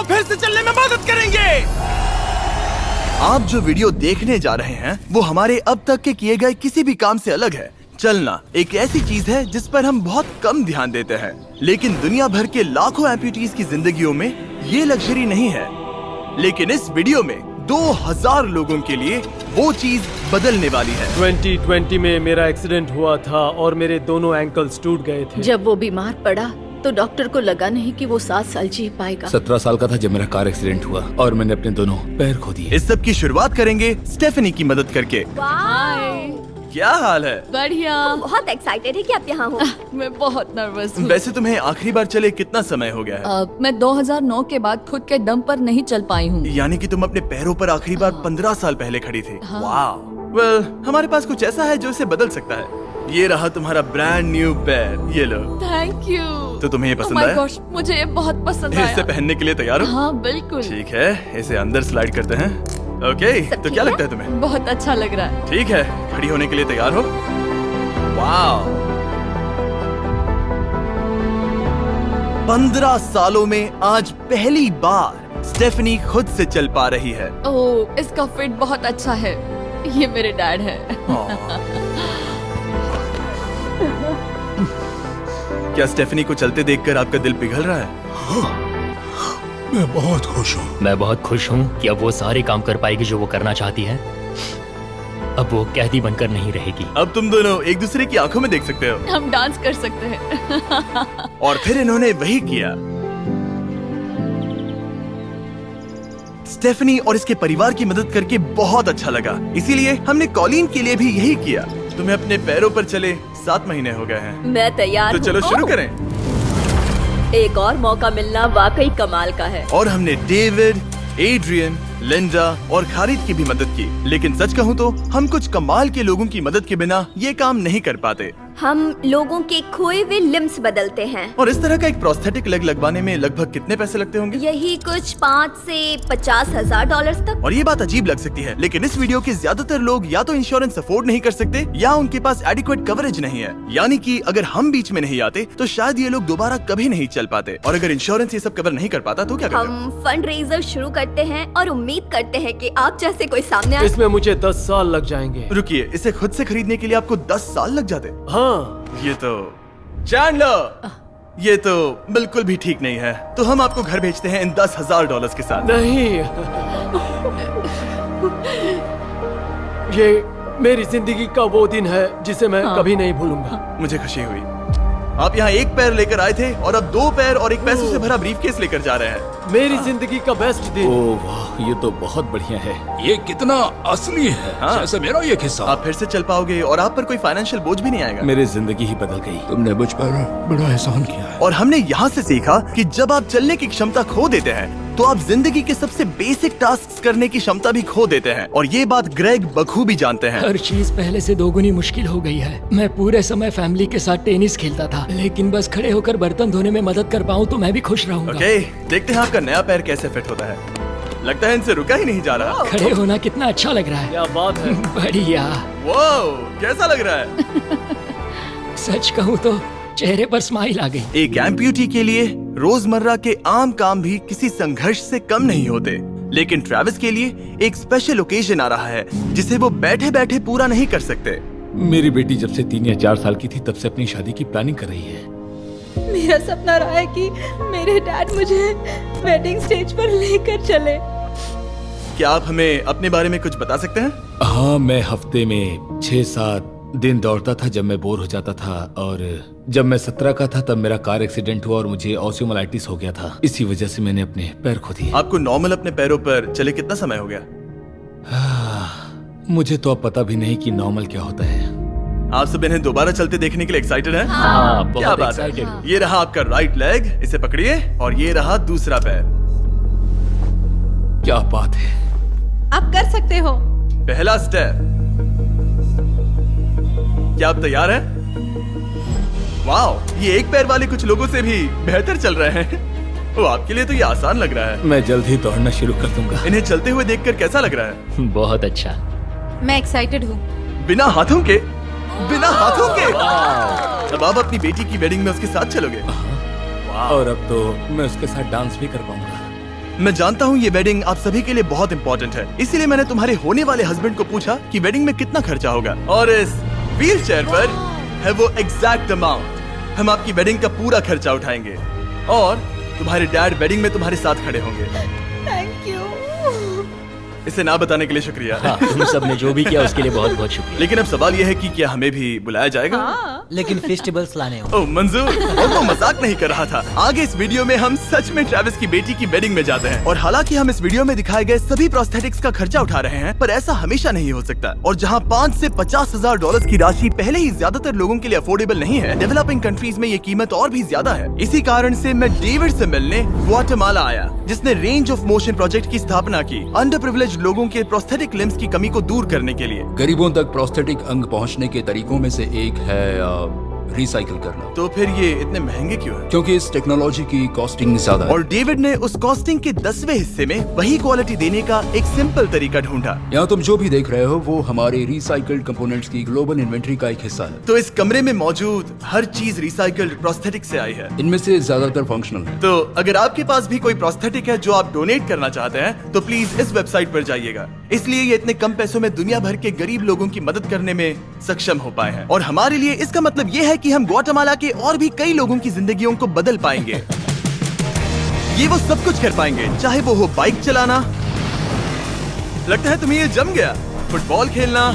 फिर से चलने में मदद करेंगे। आप जो वीडियो देखने जा रहे हैं वो हमारे अब तक के किए गए किसी भी काम से अलग है। चलना एक ऐसी चीज है जिस पर हम बहुत कम ध्यान देते हैं, लेकिन दुनिया भर के लाखों एम्पुटीज की जिंदगियों में ये लग्जरी नहीं है। लेकिन इस वीडियो में 2000 लोगों के लिए वो चीज बदलने वाली है। 2020 में मेरा एक्सीडेंट हुआ था और मेरे दोनों एंकल्स टूट गए थे। जब वो बीमार पड़ा तो डॉक्टर को लगा नहीं कि वो 7 साल जी पाएगा। 17 साल का था जब मेरा कार एक्सीडेंट हुआ और मैंने अपने दोनों पैर खो दिए। इस सब की शुरुआत करेंगे स्टेफनी की मदद करके। क्या हाल है? बढ़िया। बहुत एक्साइटेड है कि आप यहाँ हो। मैं बहुत नर्वस हूँ। वैसे तुम्हें आखिरी बार चले कितना समय हो गया है? मैं 2009 के बाद खुद के दम पर नहीं चल पाई हूँ। यानी कि तुम अपने पैरों पर आखिरी बार 15 साल पहले खड़ी थी। वाह। वेल, हमारे पास कुछ ऐसा है जो इसे बदल सकता है। ये रहा तुम्हारा ब्रांड न्यू पैर, ये लो। Thank you. तो तुम्हें ये पसंद Oh my आया? gosh, मुझे ये बहुत पसंद आया। इसे पहनने के लिए तैयार हो? हाँ बिल्कुल। ठीक है, इसे अंदर स्लाइड करते हैं। ओके, तो क्या लगता है तुम्हें? बहुत अच्छा लग रहा है। ठीक है, खड़ी होने के लिए तैयार हो? वाह। 15 सालों में आज पहली बार स्टेफनी खुद से चल पा रही है। ओह, इसका फिट बहुत अच्छा है। ये मेरे डैड है। क्या स्टेफनी को चलते देखकर आपका दिल पिघल रहा है? मैं बहुत खुश हूँ। मैं बहुत खुश हूँ कि अब वो सारे काम कर पाएगी जो वो करना चाहती है। अब वो कैदी बनकर नहीं रहेगी। अब तुम दोनों एक दूसरे की आंखों में देख सकते हो। हम डांस कर सकते हैं। और फिर इन्होंने वही किया। स्टेफनी और इसके परिवार की मदद करके बहुत अच्छा लगा, इसीलिए हमने कॉलिन के लिए भी यही किया। तुम्हें अपने पैरों पर चले 7 महीने हो गए हैं। मैं तैयार तो हूँ। चलो शुरू करें। एक और मौका मिलना वाकई कमाल का है। और हमने डेविड, एड्रियन, लिंडा और खालिद की भी मदद की। लेकिन सच कहूँ तो हम कुछ कमाल के लोगों की मदद के बिना ये काम नहीं कर पाते। हम लोगों के खोए हुए लिम्स बदलते हैं। और इस तरह का एक प्रोस्थेटिक लेग लगवाने में लगभग कितने पैसे लगते होंगे? यही कुछ 5 से 50 हजार डॉलर्स तक। और ये बात अजीब लग सकती है, लेकिन इस वीडियो के ज्यादातर लोग या तो इंश्योरेंस अफोर्ड नहीं कर सकते या उनके पास एडिक्वेट कवरेज नहीं है। यानी कि अगर हम बीच में नहीं आते तो शायद ये लोग दोबारा कभी नहीं चल पाते। और अगर इंश्योरेंस ये सब कवर नहीं कर पाता तो क्या करते? हम फंड रेजर शुरू करते हैं और उम्मीद करते हैं कि आप जैसे कोई सामने आए। इसमें मुझे 10 साल लग जाएंगे। रुकिए, इसे खुद से खरीदने के लिए आपको 10 साल लग जाते? हाँ। ये तो चैंडलर, ये तो बिल्कुल भी ठीक नहीं है। तो हम आपको घर भेजते हैं इन $10,000 के साथ। नहीं। ये मेरी जिंदगी का वो दिन है जिसे मैं कभी नहीं भूलूंगा। मुझे खुशी हुई। आप यहाँ एक पैर लेकर आए थे और अब 2 पैर और एक पैसों से भरा ब्रीफकेस लेकर जा रहे हैं। मेरी जिंदगी का बेस्ट दिन। ओह वाह, ये तो बहुत बढ़िया है। ये कितना असली है। हाँ। जैसे मेरा ये किस्सा। आप फिर से चल पाओगे और आप पर कोई फाइनेंशियल बोझ भी नहीं आएगा। मेरी जिंदगी ही बदल गई। तुमने मुझ पर बड़ा एहसान किया है। और हमने यहाँ से सीखा कि जब आप चलने की क्षमता खो देते हैं तो आप जिंदगी के सबसे बेसिक टास्क करने की क्षमता भी खो देते हैं। और ये बात ग्रेग बखूबी जानते हैं। हर चीज पहले से दोगुनी मुश्किल हो गई है। मैं पूरे समय फैमिली के साथ टेनिस खेलता था, लेकिन बस खड़े होकर बर्तन धोने में मदद कर पाऊँ तो मैं भी खुश रहूंगा। ओके, देखते हैं आपका नया पैर कैसे फिट होता है। लगता है इनसे रुका ही नहीं जा रहा। खड़े होना कितना अच्छा लग रहा है। क्या बात है। बढ़िया। वाओ, कैसा लग रहा है? सच कहूँ तो चेहरे पर स्माइल आ गई। एक एम्प्यूटी के लिए रोजमर्रा के आम काम भी किसी संघर्ष से कम नहीं होते, लेकिन ट्रेविस के लिए एक स्पेशल ओकेजन आ रहा है जिसे वो बैठे बैठे पूरा नहीं कर सकते। मेरी बेटी जब से 3 या 4 साल की थी तब से अपनी शादी की प्लानिंग कर रही है। मेरा सपना रहा है कि मेरे डैड मुझे वेडिंग स्टेज पर लेकर चले। क्या आप हमें अपने बारे में कुछ बता सकते हैं? हाँ, मैं हफ्ते में 6-7 दिन दौड़ता था जब मैं बोर हो जाता था। और जब मैं 17 का था तब मेरा कार एक्सीडेंट हुआ और मुझे ऑस्टियोमाइलाइटिस हो गया था। इसी वजह से मैंने अपने पैर खो दिए। आपको नॉर्मल अपने पैरों पर चले कितना समय हो गया? मुझे तो अब पता भी नहीं कि नॉर्मल क्या होता है। आप सब इन्हें दोबारा चलते देखने के लिए एक्साइटेड हैं? हाँ, क्या बहुत बात है। एक्साइटेड। ये रहा आपका राइट लेग, इसे पकड़िए। और ये रहा दूसरा पैर। क्या बात है। आप कर सकते हो। पहला स्टेप। क्या आप तैयार हैं? वाओ, ये एक पैर वाले कुछ लोगों से भी बेहतर चल रहे हैं। वो आपके लिए तो ये आसान लग रहा है। मैं जल्द ही दौड़ना शुरू कर दूंगा। इन्हें चलते हुए देखकर कैसा लग रहा है? बहुत अच्छा। मैं एक्साइटेड हूँ। बिना हाथों के? बिना हाथों के? अब आप अपनी बेटी की वेडिंग में उसके साथ चलोगे? और अब तो मैं उसके साथ डांस भी कर पाऊंगा। मैं जानता हूँ ये वेडिंग आप सभी के लिए बहुत इंपॉर्टेंट है, इसीलिए मैंने तुम्हारे होने वाले हस्बैंड को पूछा कि वेडिंग में कितना खर्चा होगा, और इस व्हील चेयर पर है वो एग्जैक्ट अमाउंट। हम आपकी वेडिंग का पूरा खर्चा उठाएंगे और तुम्हारे डैड वेडिंग में तुम्हारे साथ खड़े होंगे। Thank you. इसे ना बताने के लिए शुक्रिया। हाँ, तुम सब ने जो भी किया उसके लिए बहुत बहुत शुक्रिया। लेकिन अब सवाल यह है कि क्या हमें भी बुलाया जाएगा? लेकिन फेस्टिवल्स लाने हो। ओह मंजूर, और वो मजाक नहीं कर रहा था। आगे इस वीडियो में हम सच में ट्रेविस की बेटी की वेडिंग में जाते हैं, और हालांकि हम इस वीडियो में दिखाए गए सभी प्रोस्थेटिक्स का खर्चा उठा रहे हैं, पर ऐसा हमेशा नहीं हो सकता। और जहां 5 से 50,000 डॉलर की राशि पहले ही ज्यादातर लोगों के लिए अफोर्डेबल नहीं है, डेवलपिंग कंट्रीज में ये कीमत और भी ज्यादा है। इसी कारण से मैं डेविड से मिलने ग्वाटेमाला आया, जिसने रेंज ऑफ मोशन प्रोजेक्ट की स्थापना की, अंडर प्रिविलेज्ड लोगों के प्रोस्थेटिक लिम्स की कमी को दूर करने के लिए। गरीबों तक प्रोस्थेटिक अंग पहुंचने के तरीकों में से एक है रिसाइकिल करना। तो फिर ये इतने महंगे क्यों है? क्योंकि इस टेक्नोलॉजी की कॉस्टिंग ज्यादा है। और डेविड ने उस कॉस्टिंग के 10वें हिस्से में वही क्वालिटी देने का एक सिंपल तरीका ढूंढा। यहाँ तुम जो भी देख रहे हो वो हमारे रिसाइकल्ड कंपोनेंट्स की ग्लोबल इन्वेंट्री का एक हिस्सा है। तो इस कमरे में मौजूद हर चीज रिसाइकल्ड प्रोस्थेटिक से आई है। इनमें से ज्यादातर फंक्शनल है। तो अगर आपके पास भी कोई प्रोस्थेटिक है जो आप डोनेट करना चाहते हैं, तो प्लीज इस वेबसाइट पर जाइएगा। इसलिए ये इतने कम पैसों में दुनिया भर के गरीब लोगों की मदद करने में सक्षम हो पाए हैं। और हमारे लिए इसका मतलब ये है कि हम ग्वाटेमाला के और भी कई लोगों की जिंदगियों को बदल पाएंगे। ये वो सब कुछ कर पाएंगे, चाहे वो हो बाइक चलाना, लगता है तुम्हें ये जम गया, फुटबॉल खेलना,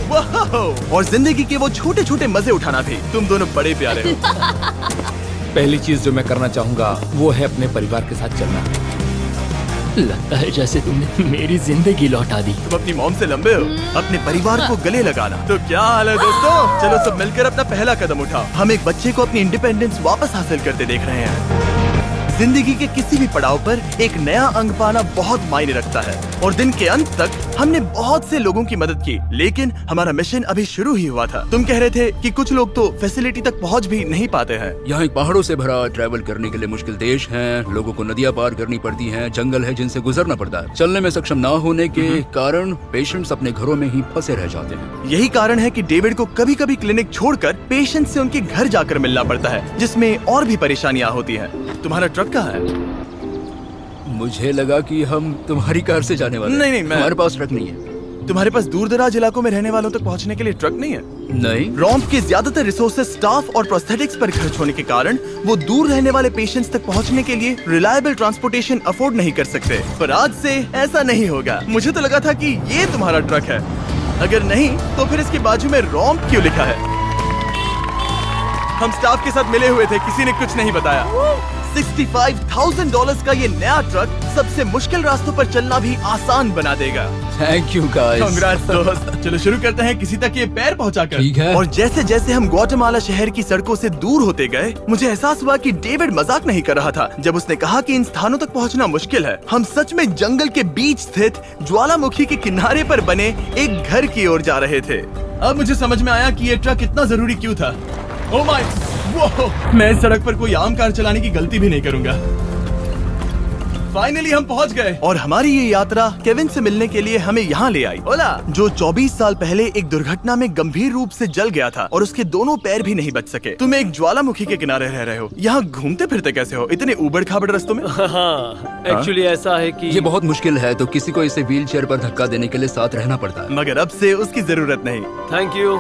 वाह, और जिंदगी के वो छोटे छोटे मजे उठाना भी। तुम दोनों बड़े प्यारे हो। पहली चीज जो मैं करना चाहूंगा वो है अपने परिवार के साथ चलना। लगता है जैसे तुमने मेरी जिंदगी लौटा दी। तुम अपनी मॉम से लंबे हो। अपने परिवार को गले लगाना। तो क्या हाल है दोस्तों? चलो सब मिलकर अपना पहला कदम उठाओ। हम एक बच्चे को अपनी इंडिपेंडेंस वापस हासिल करते देख रहे हैं। जिंदगी के किसी भी पड़ाव पर एक नया अंग पाना बहुत मायने रखता है, और दिन के अंत तक हमने बहुत से लोगों की मदद की, लेकिन हमारा मिशन अभी शुरू ही हुआ था। तुम कह रहे थे कि कुछ लोग तो फैसिलिटी तक पहुंच भी नहीं पाते हैं। यहाँ एक पहाड़ों से भरा ट्रैवल करने के लिए मुश्किल देश है, लोगों को नदियाँ पार करनी पड़ती हैं, जंगल है जिनसे गुजरना पड़ता है। चलने में सक्षम न होने के कारण पेशेंट्स अपने घरों में ही फंसे रह जाते हैं। यही कारण है कि डेविड को कभी कभी क्लिनिक छोड़कर पेशेंट से उनके घर जाकर मिलना पड़ता है, जिसमें और भी परेशानियां होती हैं। तुम्हारा ट्रक कहाँ है? मुझे लगा कि हम तुम्हारी कार से जाने वाले हैं। नहीं, मैं- हमारे पास ट्रक नहीं है। तुम्हारे पास दूर दराज इलाकों में रहने वालों तक पहुंचने के लिए ट्रक नहीं है? नहीं। रॉम्प के ज्यादातर रिसोर्सेज स्टाफ और प्रोस्थेटिक्स पर खर्च होने के कारण वो दूर रहने वाले पेशेंट्स तक पहुंचने के लिए रिलायबल ट्रांसपोर्टेशन अफोर्ड नहीं कर सकते। पर आज से ऐसा नहीं होगा। मुझे तो लगा था कि ये तुम्हारा ट्रक है। अगर नहीं तो फिर इसके बाजू में रॉम्प क्यों लिखा है? हम स्टाफ के साथ मिले हुए थे, किसी ने कुछ नहीं बताया। $65,000 का ये नया ट्रक सबसे मुश्किल रास्तों पर चलना भी आसान बना देगा। Thank you guys. कांग्रेस दोस्त। चलो शुरू करते हैं किसी तक ये पैर पहुंचाकर। ठीक है। और जैसे जैसे हम ग्वाटेमाला शहर की सड़कों से दूर होते गए, मुझे एहसास हुआ कि डेविड मजाक नहीं कर रहा था जब उसने कहा कि इन स्थानों तक पहुंचना मुश्किल है। हम सच में जंगल के बीच स्थित ज्वालामुखी के किनारे पर बने एक घर की ओर जा रहे थे। अब मुझे समझ में आया कि ये ट्रक इतना जरूरी क्यों था। ओह माय, वो मैं इस सड़क पर कोई आम कार चलाने की गलती भी नहीं करूंगा। फाइनली हम पहुंच गए, और हमारी ये यात्रा केविन से मिलने के लिए हमें यहाँ ले आई। ओला, जो 24 साल पहले एक दुर्घटना में गंभीर रूप से जल गया था और उसके दोनों पैर भी नहीं बच सके। तुम एक ज्वालामुखी के किनारे रह रहे हो, यहाँ घूमते फिरते कैसे हो इतने उबड़ खाबड़ रास्तों में? हाँ, एक्चुअली ऐसा है कि ये बहुत मुश्किल है, तो किसी को इसे व्हील चेयर पर धक्का देने के लिए साथ रहना पड़ता है। मगर अब से उसकी जरूरत नहीं। Thank you.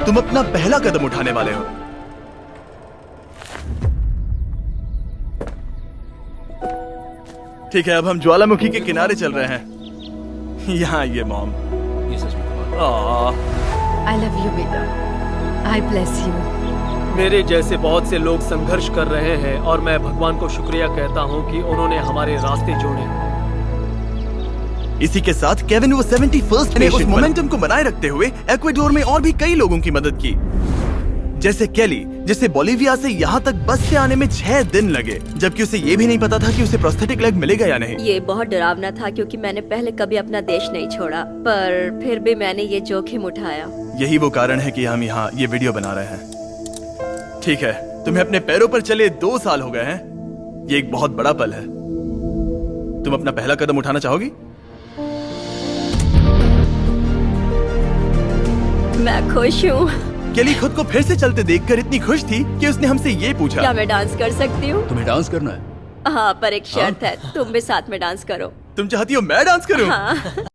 तुम अपना पहला कदम उठाने वाले हो। ठीक है, अब हम ज्वालामुखी के किनारे चल रहे हैं। यहाँ आइए मॉम। ये सच में आई लव यू बेटा। आई ब्लेस यू। मेरे जैसे बहुत से लोग संघर्ष कर रहे हैं, और मैं भगवान को शुक्रिया कहता हूँ कि उन्होंने हमारे रास्ते जोड़े। इसी के साथ केविन वो 71st ने उस मोमेंटम को बनाए रखते हुए एक्वेडोर में और भी कई लोगों की मदद की, जैसे केली, जिसे बोलिविया से यहाँ तक बस से आने में 6 दिन लगे, जबकि उसे ये भी नहीं पता था कि उसे प्रोस्थेटिक लेग मिलेगा या नहीं। ये बहुत डरावना था क्योंकि मैंने पहले कभी अपना देश नहीं छोड़ा, पर फिर भी मैंने ये जोखिम उठाया। यही वो कारण है कि हम यहाँ ये वीडियो बना रहे हैं। ठीक है, तुम्हें अपने पैरों पर चले 2 साल हो गए हैं। ये एक बहुत बड़ा पल है। तुम अपना पहला कदम उठाना चाहोगी? मैं खुश हूँ। केली खुद को फिर से चलते देखकर इतनी खुश थी कि उसने हमसे ये पूछा, क्या मैं डांस कर सकती हूँ? तुम्हें डांस करना है? हाँ, पर एक शर्त है, तुम भी साथ में डांस करो। तुम चाहती हो मैं डांस करूं? हाँ।